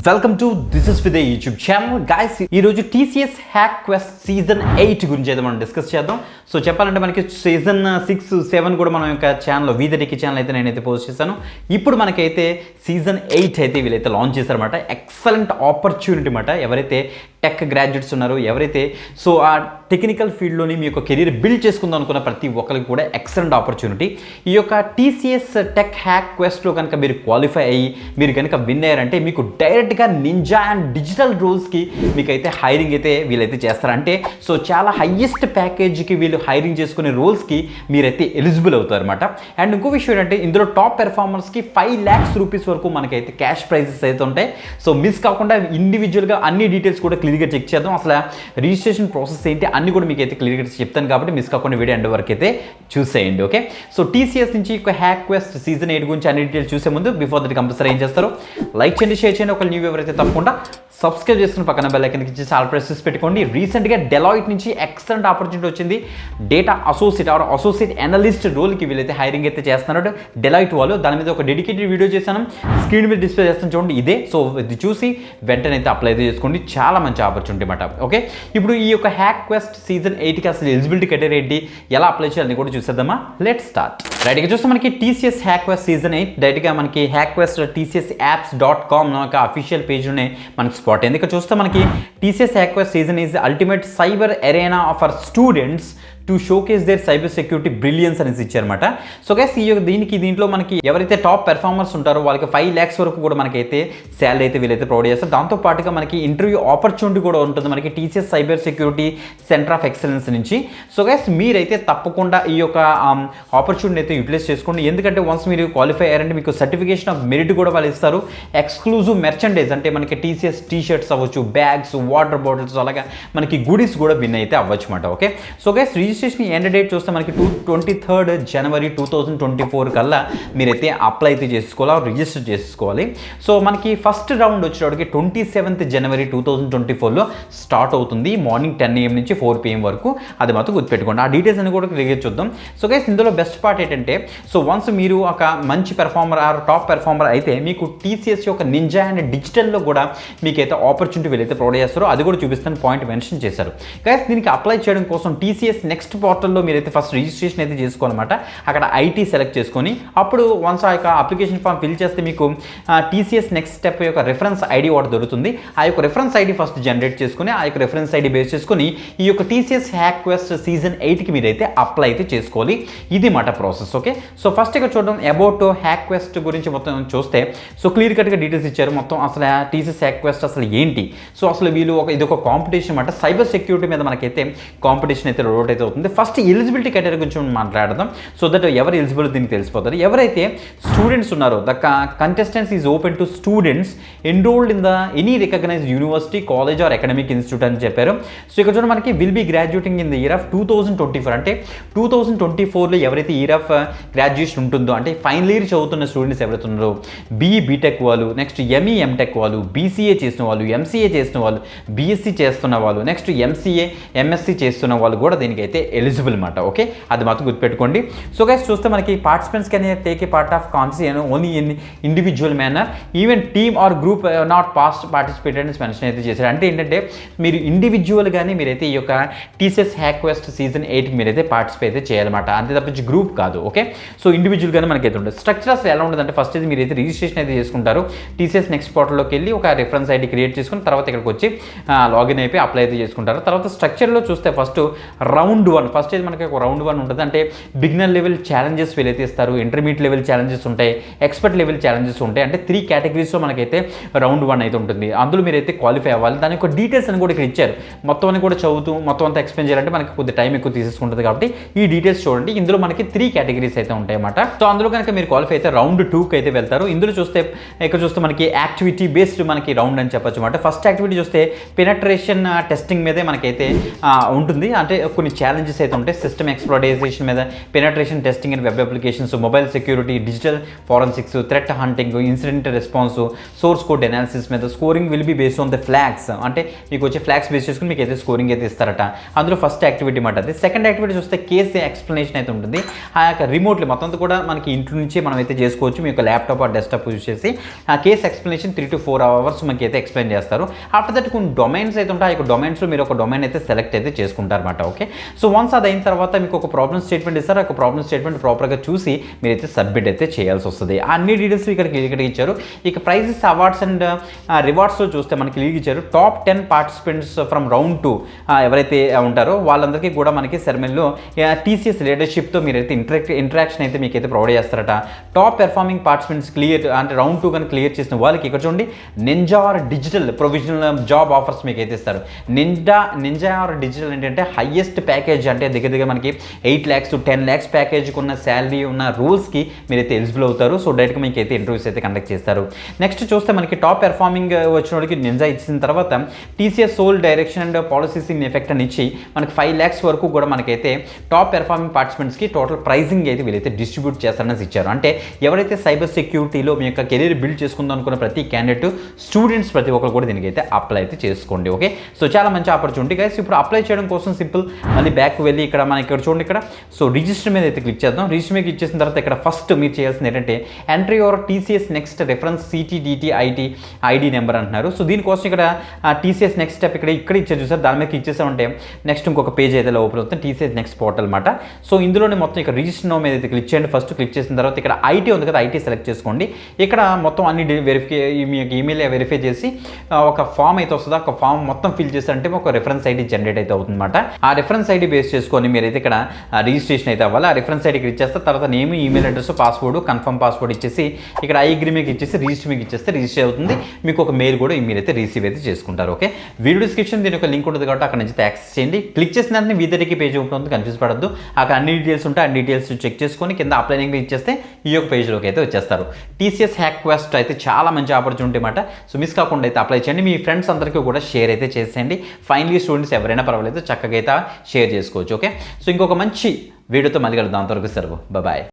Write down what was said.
Welcome to this is with YouTube channel guys. ఈరోజు TCS hack quest season 8 గురించి అయితే మనం డిస్కస్ చేద్దాం. సో చెప్పాలంటే మనకి సీజన్ 6, 7 కూడా మనం యొక్క ఛానల్లో వీధరికి ఛానల్ అయితే నేనైతే పోస్ట్ చేశాను. ఇప్పుడు మనకైతే సీజన్ 8 అయితే వీళ్ళైతే లాంచ్ చేశారన్నమాట. ఎక్సలెంట్ ఆపర్చునిటీ అన్నమాట. ఎవరైతే టెక్ గ్రాడ్యుయేట్స్ ఉన్నారో, ఎవరైతే సో ఆ టెక్నికల్ ఫీల్డ్లోని మీ యొక్క కెరీర్ బిల్డ్ చేసుకుందాం అనుకున్న ప్రతి ఒక్కరికి కూడా ఎక్సలెంట్ ఆపర్చునిటీ. ఈ యొక్క టీసీఎస్ టెక్ హ్యాక్ క్వెస్ట్లో కనుక మీరు క్వాలిఫై అయ్యి మీరు కనుక విన్ అయ్యారంటే మీకు డైరెక్ట్గా నింజా అండ్ డిజిటల్ రోల్స్కి మీకైతే హైరింగ్ అయితే వీళ్ళైతే చేస్తారంటే సో చాలా హయ్యెస్ట్ ప్యాకేజ్కి వీళ్ళు హైరింగ్ చేసుకునే రోల్స్కి మీరైతే ఎలిజిబుల్ అవుతారు అనమాట. అండ్ ఇంకో విషయం ఏంటంటే ఇందులో టాప్ పెర్ఫార్మర్స్కి 5 lakhs రూపీస్ వరకు మనకైతే క్యాష్ ప్రైజెస్ అయితే ఉంటాయి. సో మిస్ కాకుండా ఇండివిజువల్గా అన్ని డీటెయిల్స్ కూడా క్లియర్గా చెక్ చేద్దాం. అసలు రిజిస్ట్రేషన్ ప్రాసెస్ ఏంటి అన్ని కూడా మీకు అయితే క్లియర్గా చెప్తాను కాబట్టి మిస్ కాకుండా వీడియో ఎండ్ వరకు అయితే చూసేయండి. ఓకే, సో టీసీఎస్ నుంచి ఒక హ్యాక్ క్వెస్ట్ సీజన్ 8 గురించి అన్ని డీటెయిల్స్ చూసే ముందు బిఫోర్ దట్ కంపల్సరీ ఏం చేస్తారు, లైక్ చేయండి, షేర్ చేయండి. ఒక న్యూ ఎవరైతే తప్పకుండా సబ్స్క్రైబ్ చేసుకుని పక్కన బెల్ ఐకాన్ ఇచ్చి చాలా ప్రెస్ పెట్టుకోండి. రీసెంట్గా డెలాయిట్ నుంచి ఎక్సలెంట్ ఆపర్చునిటీ వచ్చింది. Data associate or associate analyst రోల్కి వీళ్ళైతే హైరింగ్ అయితే చేస్తున్నారు డెలాయిట్ వాళ్ళు. దాని మీద ఒక డెడికేటెడ్ వీడియో చేశాను, స్క్రీన్ మీద డిస్ప్లే చేస్తాను చూడండి ఇదే. సో ఇది చూసి వెంటనే అయితే అప్లై అయితే చేసుకోండి, చాలా మంచి ఆపర్చునిటీ అన్నమాట. ఓకే, ఇప్పుడు ఈ యొక్క హ్యాక్ క్వెస్ట్ సీజన్ 8కి అసలు ఎలిజిబిలిటీ క్రైటీరియా ఏంటి, ఎలా అప్లై చేయాలని కూడా చూసేద్దామా. Let start. రైట్గా చూస్తే మనకి టీసీఎస్ హ్యాక్ క్వెస్ట్ సీజన్ 8 డైరెక్ట్గా మనకి హ్యాక్ క్వెస్ట్ TCSapps.com ఒక అఫీషియల్ పేజ్లోనే మనకి స్పాట్ అయింది. ఇక్కడ చూస్తే మనకి TCS hack quest season is ultimate cyber ఎరేనా for students to showcase there cyber security brilliance అనేసి ఇచ్చారన్నమాట. సో గైస్ దీంట్లో మనకి ఎవరైతే టాప్ పెర్ఫార్మర్స్ ఉంటారో వాళ్ళకి 5 lakhs వరకు కూడా మనకైతే శాలరీ అయితే వీళ్ళైతే ప్రొవైడ్ చేస్తారు. దాంతో పాటుగా మనకి ఇంటర్వ్యూ ఆపర్చునిటీ కూడా ఉంటుంది మనకి TCS cyber security centre of excellence నుంచి. సో గైస్ మీరైతే తప్పకుండా ఈ యొక్క ఆపర్చునిటీ అయితే యూటిలైజ్ చేసుకోండి. ఎందుకంటే వన్స్ మీరు క్వాలిఫై అయ్యారంటే మీకు సర్టిఫికేషన్ ఆఫ్ మెరిట్ కూడా వాళ్ళు ఇస్తారు. ఎక్స్క్లూజివ్ మెర్చండైజ్ అంటే మనకి టీసీఎస్ టీ-షర్ట్స్ అవ్వచ్చు, బ్యాగ్స్, వాటర్ బాటిల్స్, అలాగా మనకి గుడీస్ కూడా విన్ అయితే అవ్వచ్చు అన్నమాట. Okay, so guys registration end date చూస్తే మనకి 23rd January 2024 కల్లా మీరైతే అప్లై అయితే చేసుకోవాలి, రిజిస్టర్ చేసుకోవాలి. సో మనకి ఫస్ట్ రౌండ్ వచ్చేటప్పటికి 27th January 2024లో స్టార్ట్ అవుతుంది. మార్నింగ్ 10 AM నుంచి 4 PM వరకు. అది మాత్రం గుర్తుపెట్టుకోండి. ఆ డీటెయిల్స్ అని కూడా క్లియర్ చూద్దాం. సో గైస్ ఇందులో బెస్ట్ పార్ట్ ఏంటంటే సో వన్స్ మీరు ఒక మంచి పెర్ఫార్మర్ ఆర్ టాప్ పెర్ఫార్మర్ అయితే మీకు టీసీఎస్ యొక్క నింజా అండ్ డిజిటల్లో కూడా మీకైతే ఆపర్చునిటీ వీళ్ళైతే ప్రొవైడ్ చేస్తారో అది కూడా చూపిస్తాను, పాయింట్ మెన్షన్ చేశారు. గైస్ దీనికి అప్లై చేయడం కోసం టీసీఎస్ నెక్స్ట్ పోర్టల్లో మీరైతే ఫస్ట్ రిజిస్ట్రేషన్ అయితే చేసుకోవాలన్నమాట. అక్కడ ఐటీ సెలెక్ట్ చేసుకొని అప్పుడు వన్స్ ఆ యొక్క అప్లికేషన్ ఫామ్ ఫిల్ చేస్తే మీకు టీసీఎస్ నెక్స్ట్ స్టెప్ యొక్క రెఫరెన్స్ ఐడి ఒకటి దొరుకుతుంది. ఆ యొక్క రెఫరెన్స్ ఐడి ఫస్ట్ జనరేట్ చేసుకుని ఆ యొక్క రెఫరెన్స్ ఐడి బేస్ చేసుకుని ఈ యొక్క టీసీఎస్ హ్యాక్ క్వెస్ట్ సీజన్ 8కి మీరైతే అప్లై అయితే చేసుకోవాలి. ఇది మాట ప్రాసెస్. ఓకే, సో ఫస్ట్ ఇక్కడ చూడడం అబౌట్ హ్యాక్ క్వెస్ట్ గురించి మొత్తం చూస్తే సో క్లియర్ కట్గా డీటెయిల్స్ ఇచ్చారు. మొత్తం అసలు టీసీఎస్ హ్యాక్ క్వెస్ట్ అసలు ఏంటి, సో అసలు వీళ్ళు ఇది ఒక కాంపిటీషన్ అన్నమాట. సైబర్ సెక్యూరిటీ మీద మనకైతే కాంపిటీషన్ అయితే రోడ్ అయితే అవుతుంది. ఫస్ట్ ఎలిజిబిలిటీ క్రైటీరియా గురించి మాట్లాడదాం. సో దట్ ఎవరు ఎలిజిబుల్ దీనికి తెలిసిపోతారు. ఎవరైతే స్టూడెంట్స్ ఉన్నారో the contestants is open to students enrolled in the any recognized university, college or academic institute అని చెప్పారు. సో ఇక్కడ చూడండి మనకి will be graduating in the year of 2024 అంటే 2024లో ఎవరైతే ఇయర్ ఆఫ్ గ్రాడ్యుయేషన్ ఉంటుందో అంటే ఫైనల్ ఇయర్ చదువుతున్న స్టూడెంట్స్ ఎవరైతే ఉన్నారో బీటెక్ వాళ్ళు, నెక్స్ట్ ఎంటెక్ వాళ్ళు, బీసీఏ చేసిన వాళ్ళు, ఎంసీఏ చేసిన వాళ్ళు, బీఎస్సీ చేస్తున్న వాళ్ళు, నెక్స్ట్ ఎంఎస్సీ చేస్తున్న వాళ్ళు కూడా దీనికైతే ఎలిజిబుల్ అన్నమాట. ఓకే, అది మాత్రం గుర్తుపెట్టుకోండి. సో గైస్ చూస్తే మనకి participants can take a part of contests only in individual manner, even team or group not past participated mention అయితే చేశారు. అంటే ఏంటంటే మీరు ఇండివిజువల్ గానీ మీరైతే ఈ యొక్క టీసీఎస్ హ్యాక్ క్వెస్ట్ సీజన్ 8కి మీరైతే పార్టిసిపేట్ అయితే చేయాలన్నమాట. అంతే తప్పించి గ్రూప్ కాదు. ఓకే, సో ఇండివిజువల్ గానీ మనకైతే ఉంటుంది. స్ట్రక్చర్ అసలు ఎలా ఉంటుందంటే ఫస్ట్ అయితే మీరైతే రిజిస్ట్రేషన్ అయితే చేసుకుంటారు. టీసీఎస్ నెక్స్ట్ పోర్టల్లోకి వెళ్ళి ఒక రిఫరెన్స్ ఐడి క్రియేట్ చేసుకుని తర్వాత ఇక్కడికి వచ్చి లాగిన్ అయిపోయి అప్లై అయితే చేసుకుంటారు. తర్వాత స్ట్రక్చర్లో చూస్తే ఫస్ట్ రౌండ్ 1 ఫస్ట్ అయితే మనకి ఒక రౌండ్ 1 ఉంటుంది. అంటే బిగినర్ లెవెల్ ఛాలెంజెస్ వీళ్ళైతే ఇస్తారు, ఇంటర్మీడియట్ లెవెల్ ఛాలెంజెస్ ఉంటాయి, ఎక్స్పర్ట్ లెవెల్ ఛాలెంజెస్ ఉంటాయి. అంటే 3 కేటగిరీస్లో మనకైతే రౌండ్ 1 అయితే ఉంటుంది. అందులో మీరైతే క్వాలిఫై అవ్వాలి. దాని యొక్క డీటెయిల్స్ అని కూడా ఇక్కడ ఇచ్చారు. మొత్తం అని కూడా చదువుతూ మొత్తం అంతా ఎక్స్ప్లెయిన్ చేయాలంటే మనకి కొద్ది టైం ఎక్కువ తీసేసుకుంటుంది కాబట్టి ఈ డీటెయిల్స్ చూడండి. ఇందులో మనకి 3 కేటగిరీస్ అయితే ఉంటాయి అన్నమాట. సో అందులో కనుక మీరు క్వాలిఫై అయితే రౌండ్ 2కి అయితే వెళ్తారు. ఇందులో చూస్తే ఇక్కడ చూస్తే మనకి యాక్టివిటీ బేస్డ్ మనకి రౌండ్ అని చెప్పొచ్చు అన్నమాట. ఫస్ట్ యాక్టివిటీ చూస్తే పెనట్రేషన్ టెస్టింగ్ మీదే మనకైతే ఉంటుంది. అంటే కొన్ని ఛాలెంజెస్ అయితే ఉంటాయి. సిస్టమ్ ఎక్స్‌ప్లోయిటేషన్ మీద, penetration testing and web applications, mobile security, digital forensics, threat hunting, incident response, source code analysis మీద scoring will be based on the flags అంటే మీకు వచ్చే ఫ్లాగ్స్ బేస్ చేసుకుని మీకు అయితే స్కోరింగ్ అయితే ఇస్తారట. అందులో ఫస్ట్ యాక్టివిటీ మాట అది. సెకండ్ యాక్టివిటీ చూస్తే కేస్ ఎక్స్ప్లెనేషన్ అయితే ఉంటుంది. ఆ యొక్క రిమోట్లీ మొత్తం కూడా మనకి ఇంట్లో నుంచి మనం అయితే చేసుకోవచ్చు. మీ యొక్క ల్యాప్టాప్ ఆ డెస్క్టాప్ యూజ్ చేసి ఆ కేస్ ఎక్స్ప్లెనేషన్ 3 to 4 hours మనకి అయితే ఎక్స్ప్లెయిన్ చేస్తారు. ఆఫ్టర్ దట్ కొన్ని డొమైన్స్ అయితే ఉంటాయి. ఆ యొక్క డొమైన్స్లో మీరు ఒక డొమైన్ అయితే సెలెక్ట్ అయితే చేసుకుంటారు అనమాట. ఓకే, సో వన్స్ అది అయిన తర్వాత మీకు ఒక ప్రాబ్లమ్ స్టేట్మెంట్ ఇస్తారు. ఆ యొక్క ప్రాబ్లమ్ స్టేట్మెంట్ ప్రాపర్గా చూసి మీరైతే సబ్మిట్ అయితే చేయాల్సి వస్తుంది. అన్ని డీటెయిల్స్ ఇక్కడ ఇచ్చారు. ఇక ప్రైజెస్, అవార్డ్స్ అండ్ రివార్డ్స్లో చూస్తే మనకి లీగ్ ఇచ్చారు. టాప్ 10 పార్టిసిపెంట్స్ ఫ్రమ్ రౌండ్ 2 ఎవరైతే ఉంటారో వాళ్ళందరికీ కూడా మనకి సెరమనీలో టీసీఎస్ లీడర్షిప్తో మీరైతే ఇంటరాక్షన్ అయితే మీకైతే ప్రొవైడ్ చేస్తారట. టాప్ పెర్ఫార్మింగ్ పార్టిసిపెంట్స్ క్లియర్ అంటే రౌండ్ 2 కానీ క్లియర్ చేసిన వాళ్ళకి ఇక్కడ చూడండి ninja or digital provisional job offers మీకు అయితే ఇస్తారు. నింజా ఆర్ డిజిటల్ ఏంటంటే హైయెస్ట్ ప్యాకేజ్ అంటే దగ్గర మనకి 8 lakhs to 10 lakhs ప్యాకేజ్కి ఉన్న శాలరీ ఉన్న రూల్స్కి మీరైతే ఎలిజిబుల్ అవుతారు. సో డైరెక్ట్గా మీకు అయితే ఇంటర్వ్యూస్ అయితే కండక్ట్ చేస్తారు. నెక్స్ట్ చూస్తే మనకి టాప్ పెర్ఫార్మింగ్ వచ్చిన వాడికి నింజా ఇచ్చిన తర్వాత TCS sole direction and policies in effect అని ఇచ్చి మనకి 5 lakhs వరకు కూడా మనకైతే టాప్ పెర్ఫార్మింగ్ పార్టిసిపెంట్స్కి టోటల్ ప్రైజింగ్ అయితే వీళ్ళైతే డిస్ట్రిబ్యూట్ చేస్తారని ఇచ్చారు. అంటే ఎవరైతే సైబర్ సెక్యూరిటీలో మీ యొక్క కెరీర్ బిల్డ్ చేసుకుందాం అనుకున్న ప్రతి క్యాండిడేట్, స్టూడెంట్స్ ప్రతి ఒక్కరు కూడా దీనికి అయితే అప్లై అయితే చేసుకోండి. ఓకే, సో చాలా మంచి ఆపర్చునిటీ గైస్. ఇప్పుడు అప్లై చేయడం కోసం సింపుల్ మళ్ళీ బ్యాక్ వెళ్ళి ఇక్కడ మనం ఇక్కడ చూడండి ఇక్కడ సో రిజిస్టర్ మీద అయితే క్లిక్ చేద్దాం. రిజిస్టర్ మీద క్లిక్ చేసిన తర్వాత ఇక్కడ ఫస్ట్ మీరు చేయాల్సింది ఏంటంటే entry your TCS next reference CTDT ID number అంటున్నారు. సో దీనికోసం ఇక్కడ టీసీఎస్ నెక్స్ట్ స్టెప్ ఇక్కడ ఇచ్చారు చూసారు. దాని మీద క్లిక్ చేసామంటే నెక్స్ట్ ఇంకొక పేజ్ అయితే ఓపెన్ అవుతుంది. టీసీఎస్ నెక్స్ట్ పోర్టల్ అనమాట. సో ఇందులోనే మొత్తం ఇక్కడ రిజిస్టర్ నో మీద అయితే క్లిక్ చేయండి. ఫస్ట్ క్లిక్ చేసిన తర్వాత ఇక్కడ ఐటీ ఉంది కదా, ఐటీ సెలెక్ట్ చేసుకోండి. ఇక్కడ మొత్తం అన్ని మీ యొక్క ఈమెయిల్ వెరిఫై చేసి ఒక ఫామ్ అయితే వస్తుంది. ఒక ఫామ్ మొత్తం ఫిల్ చేస్తారంటే ఒక రెఫరెన్స్ ఐడి జనరేట్ అయితే అవుతుందన్నమాట. ఆ రెఫరెన్స్ ఐడి బేస్ చేసుకొని మీరైతే ఇక్కడ రిజిస్ట్రేషన్ అయితే అవ్వాలి. ఆ రెఫరెన్స్ ఐడి క్లిక్ చేస్తే తర్వాత name, email address, password, confirm password ఇచ్చేసి ఇక్కడ ఐ అగ్రీ మీకు ఇచ్చేసి రిజిస్టర్ మీకు ఇచ్చేస్తే రిజిస్టర్ అవుతుంది. మీకు ఒక మెయిల్ కూడా మీరైతే రిసీవ్ అయితే చేసుకుంటారు. ఓకే, వీడియో డిస్క్రిప్షన్ దీని ఒక లింక్ ఉంటుంది కాబట్టి అక్కడ నుంచి యాక్సెస్ చేయండి. క్లిక్ చేసిన వెంటనే వీధరికి పేజ్ ఓపెన్ అవుతుంది. కన్ఫ్యూజ్ పడద్దు. అక్కడ అన్ని డీటెయిల్స్ ఉంటాయి. అన్ని డీటెయిల్స్ చెక్ చేసుకొని కింద అప్లై లింక్ ఇచ్చేస్తే ఈ యొక్క పేజ్లోకి అయితే వచ్చేస్తారు. టీసీఎస్ హ్యాక్ క్వెస్ట్ అయితే చాలా మంచి ఆపర్చునిటీ అన్నమాట. సో మిస్ కాకుండా అయితే అప్లై చేయండి. మీ ఫ్రెండ్స్ అందరికీ కూడా షేర్ అయితే చేసేయండి. ఫైనలీ స్టూడెంట్స్ ఎవరైనా పర్వాలేదు చక్కగా అయితే షేర్ చేసుకోవచ్చు. ఓకే, సో ఇంకొక మంచి వీడియోతో మళ్ళీ కలుద్దాం. అంతవరకు సెలవు, బాయ్.